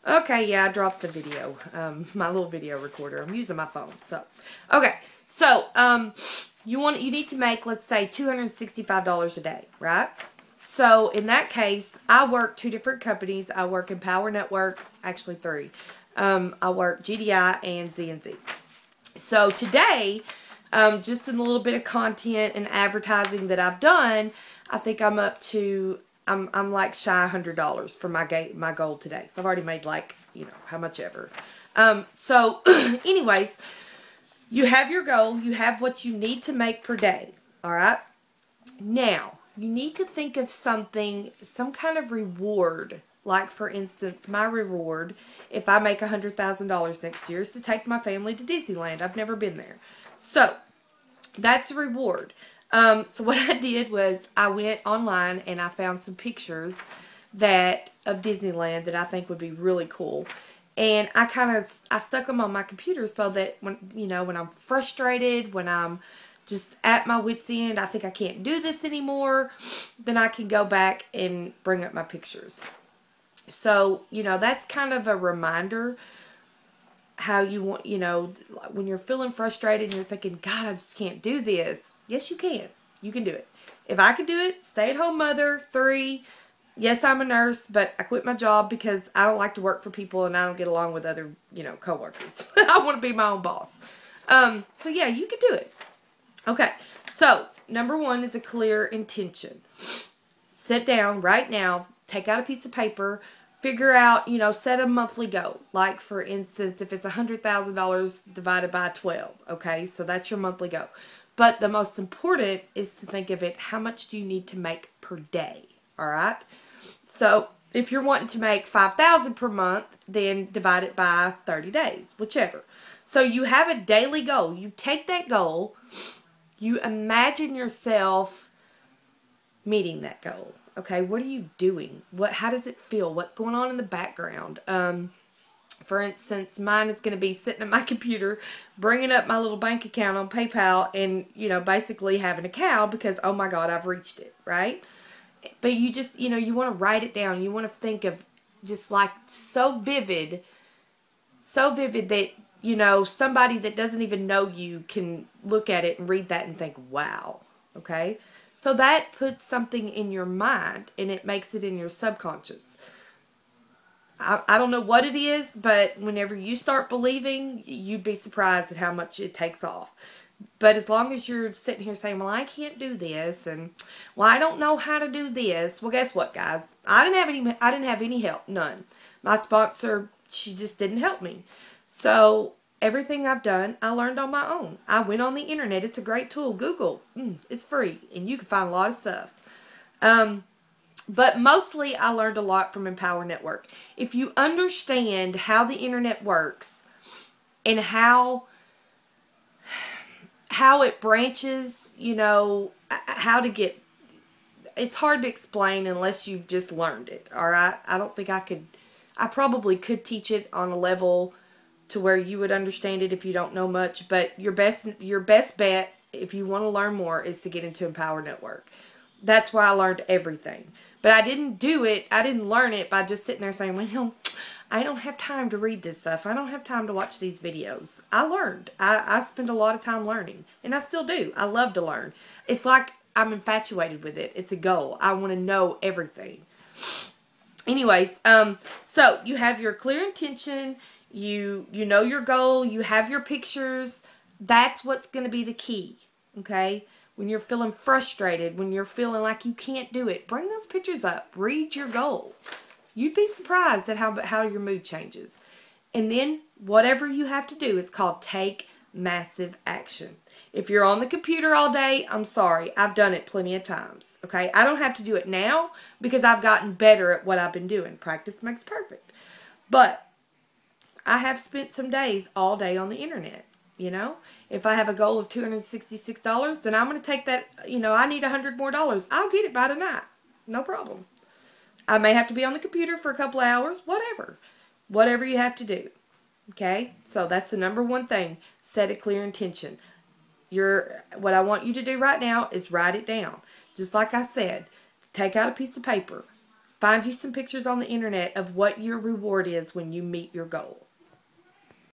Okay, yeah, I dropped the video. My little video recorder. I'm using my phone. So, okay. So, you need to make, let's say, $265 a day, right? So, in that case, I work 2 different companies. I work in Power Network, actually 3. I work GDI and ZNZ. So, today, just in a little bit of content and advertising that I've done, I think I'm up to, I'm like shy $100 for my goal today. So I've already made like, how much ever. So anyways, you have your goal. You have what you need to make per day. All right. Now, you need to think of something, some kind of reward. Like, for instance, my reward, if I make $100,000 next year, is to take my family to Disneyland. I've never been there. So, that's a reward. So what I did was I went online and I found some pictures of Disneyland that I think would be really cool. And I stuck them on my computer so that when I'm frustrated, when I'm just at my wit's end, I think I can't do this anymore, then I can go back and bring up my pictures. So, that's kind of a reminder how you want, when you're feeling frustrated and you're thinking, God, I just can't do this. Yes, you can. You can do it. If I could do it, stay-at-home mother, 3. Yes, I'm a nurse, but I quit my job because I don't like to work for people and I don't get along with other, coworkers. I want to be my own boss. So yeah, you can do it. Okay. So, number 1 is a clear intention. Sit down right now, take out a piece of paper, figure out, set a monthly goal. Like, for instance, if it's $100,000 divided by 12, okay? So that's your monthly goal. But the most important is to think of it, how much do you need to make per day, all right? So if you're wanting to make $5,000 per month, then divide it by 30 days, whichever. So you have a daily goal. You take that goal, you imagine yourself meeting that goal. Okay, what are you doing? How does it feel? What's going on in the background? For instance, mine is going to be sitting at my computer, bringing up my little bank account on PayPal and, basically having a cow because, oh my God, I've reached it, right? But you just, you want to write it down. You want to think of just like so vivid that, somebody that doesn't even know you can look at it and read that and think, wow, okay? So that puts something in your mind and it makes it in your subconscious. I don't know what it is, but whenever you start believing, you'd be surprised at how much it takes off. But as long as you're sitting here saying, well, I can't do this, and, well, I don't know how to do this. Well, guess what, guys? I didn't have any help. None. My sponsor, she just didn't help me. So everything I've done, I learned on my own. I went on the internet. It's a great tool. Google. It's free, and you can find a lot of stuff. But mostly I learned a lot from Empower Network. If you understand how the internet works and how it branches, how to get, it's hard to explain unless you've just learned it, alright? I don't think I probably could teach it on a level to where you would understand it if you don't know much, but your best bet, if you want to learn more, is to get into Empower Network. That's why I learned everything. But I didn't learn it by just sitting there saying, well, I don't have time to read this stuff. I don't have time to watch these videos. I learned. I spend a lot of time learning. And I still do. I love to learn. It's like I'm infatuated with it. It's a goal. I want to know everything. Anyways, so you have your clear intention. You know your goal. You have your pictures. That's what's going to be the key. Okay? When you're feeling frustrated, when you're feeling like you can't do it, bring those pictures up. Read your goal. You'd be surprised at how your mood changes. And then whatever you have to do, it's called take massive action. If you're on the computer all day, I'm sorry. I've done it plenty of times. Okay? I don't have to do it now because I've gotten better at what I've been doing. Practice makes perfect. But I have spent some days all day on the internet. If I have a goal of $266, then I'm going to take that, I need $100 more. I'll get it by tonight. No problem. I may have to be on the computer for a couple of hours, whatever. Whatever you have to do. Okay? So that's the number 1 thing. Set a clear intention. What I want you to do right now is write it down. Just like I said, take out a piece of paper. Find you some pictures on the internet of what your reward is when you meet your goal.